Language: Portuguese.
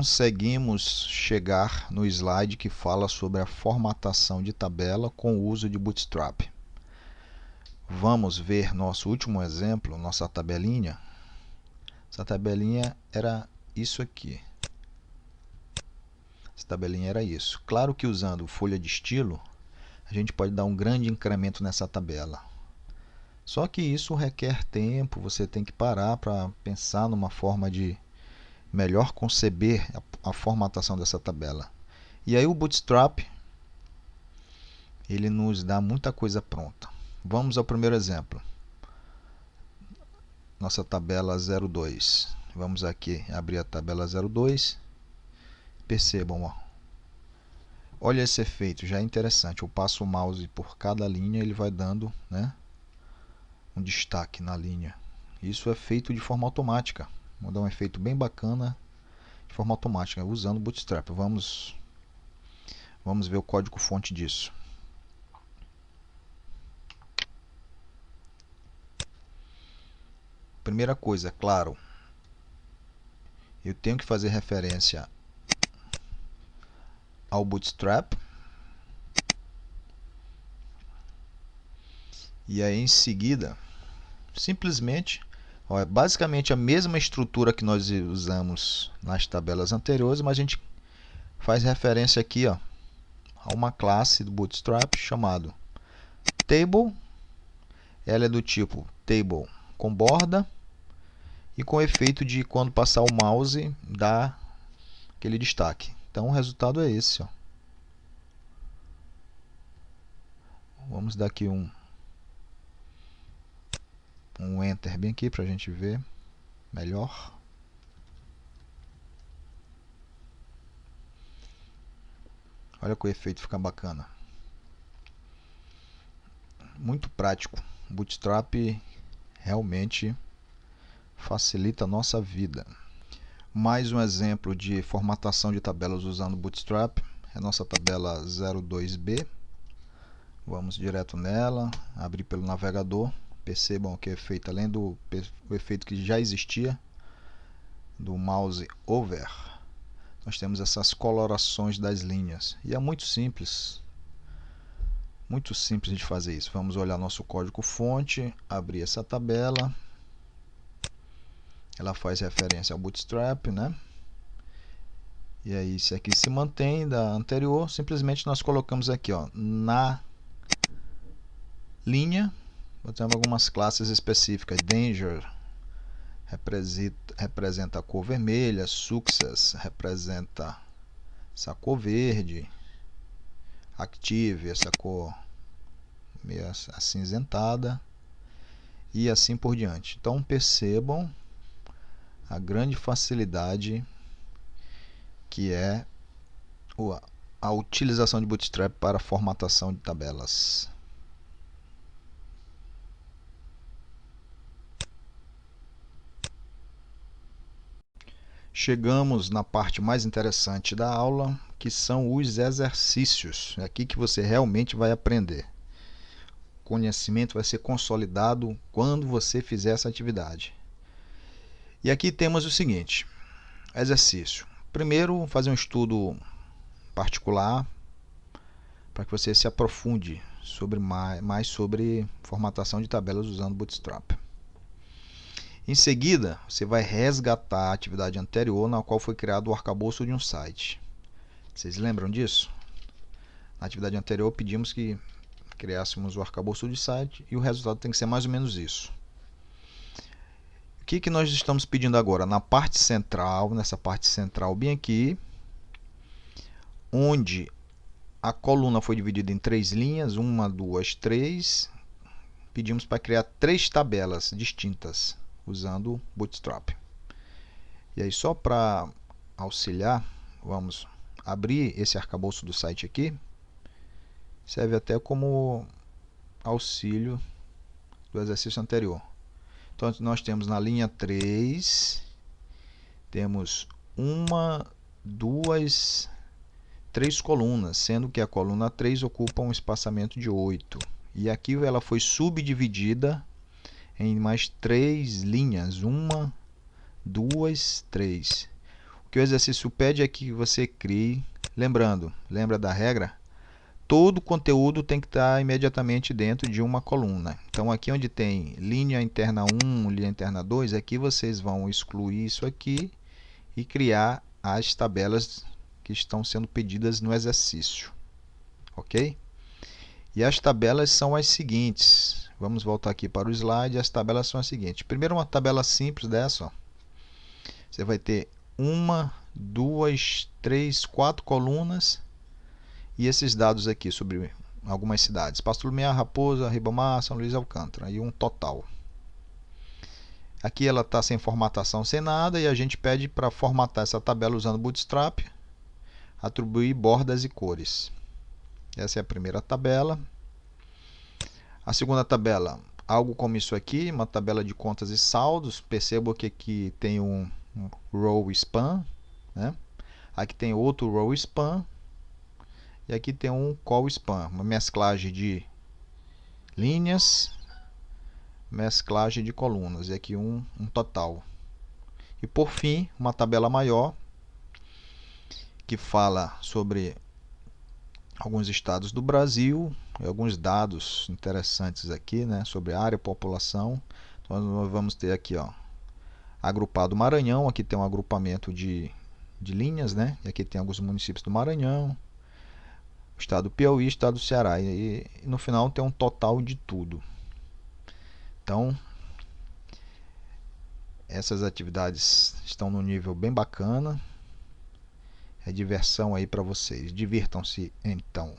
conseguimos chegar no slide que fala sobre a formatação de tabela com o uso de Bootstrap. Vamos ver nosso último exemplo, nossa tabelinha. Essa tabelinha era isso aqui. Essa tabelinha era isso. Claro que usando folha de estilo, a gente pode dar um grande incremento nessa tabela. Só que isso requer tempo, você tem que parar para pensar numa forma de melhor conceber a formatação dessa tabela. E aí o Bootstrap, ele nos dá muita coisa pronta. Vamos ao primeiro exemplo. Nossa tabela 02. Vamos aqui abrir a tabela 02. Percebam, ó. Olha esse efeito, já é interessante. Eu passo o mouse por cada linha, ele vai dando, né, um destaque na linha. Isso é feito de forma automática. Vou dar um efeito bem bacana de forma automática, usando o Bootstrap. Vamos ver o código-fonte disso. Primeira coisa, claro, eu tenho que fazer referência ao Bootstrap. E aí em seguida, simplesmente, ó, é basicamente a mesma estrutura que nós usamos nas tabelas anteriores, mas a gente faz referência aqui, ó, a uma classe do Bootstrap chamado Table. Ela é do tipo Table com borda e com efeito de quando passar o mouse dá aquele destaque. Então o resultado é esse, ó. Vamos dar aqui um Enter bem aqui para a gente ver melhor. Olha que o efeito fica bacana. Muito prático. O Bootstrap realmente facilita a nossa vida. Mais um exemplo de formatação de tabelas usando Bootstrap é a nossa tabela 02B. Vamos direto nela, abrir pelo navegador. Percebam que é feito, além do efeito que já existia, do mouse over, nós temos essas colorações das linhas. E é muito simples de fazer isso. Vamos olhar nosso código-fonte, abrir essa tabela. Ela faz referência ao Bootstrap, né? E aí isso aqui se mantém da anterior. Simplesmente nós colocamos aqui, ó, na linha, botamos algumas classes específicas. Danger representa a cor vermelha, Success representa essa cor verde, Active essa cor meio acinzentada e assim por diante. Então percebam a grande facilidade que é a utilização de Bootstrap para a formatação de tabelas. Chegamos na parte mais interessante da aula, que são os exercícios. É aqui que você realmente vai aprender. O conhecimento vai ser consolidado quando você fizer essa atividade. E aqui temos o seguinte: exercício. Primeiro, fazer um estudo particular para que você se aprofunde mais sobre formatação de tabelas usando Bootstrap. Em seguida, você vai resgatar a atividade anterior na qual foi criado o arcabouço de um site. Vocês lembram disso? Na atividade anterior pedimos que criássemos o arcabouço de site e o resultado tem que ser mais ou menos isso. O que nós estamos pedindo agora? Na parte central, nessa parte central bem aqui, onde a coluna foi dividida em 3 linhas, 1, 2, 3, pedimos para criar 3 tabelas distintas usando Bootstrap. E aí, só para auxiliar, vamos abrir esse arcabouço do site aqui. Serve até como auxílio do exercício anterior. Então, nós temos na linha 3, temos 1, 2, 3 colunas, sendo que a coluna 3 ocupa um espaçamento de 8. E aqui ela foi subdividida em mais 3 linhas, 1, 2, 3. O que o exercício pede é que você crie, lembra da regra? Todo o conteúdo tem que estar imediatamente dentro de uma coluna. Então aqui onde tem linha interna 1, linha interna 2, aqui vocês vão excluir isso aqui e criar as tabelas que estão sendo pedidas no exercício. Ok? E as tabelas são as seguintes. Vamos voltar aqui para o slide. As tabelas são as seguintes. Primeiro, uma tabela simples dessa. Ó. Você vai ter uma, duas, três, quatro colunas. E esses dados aqui sobre algumas cidades. Pasto Lumiar, Raposa, Ribamar, São Luís e Alcântara. E um total. Aqui ela está sem formatação, sem nada. E a gente pede para formatar essa tabela usando Bootstrap. Atribuir bordas e cores. Essa é a primeira tabela. A segunda tabela, algo como isso aqui, uma tabela de contas e saldos. Perceba que aqui tem um row span, né? Aqui tem outro row span. E aqui tem um call span, uma mesclagem de linhas, mesclagem de colunas. E aqui um total. E por fim, uma tabela maior que fala sobre alguns estados do Brasil, e alguns dados interessantes aqui, né, sobre área e população. Então nós vamos ter aqui, ó, agrupado Maranhão, aqui tem um agrupamento de linhas, né, e aqui tem alguns municípios do Maranhão, estado do Piauí, estado do Ceará, e no final tem um total de tudo. Então essas atividades estão num nível bem bacana, é diversão aí para vocês, divirtam-se então.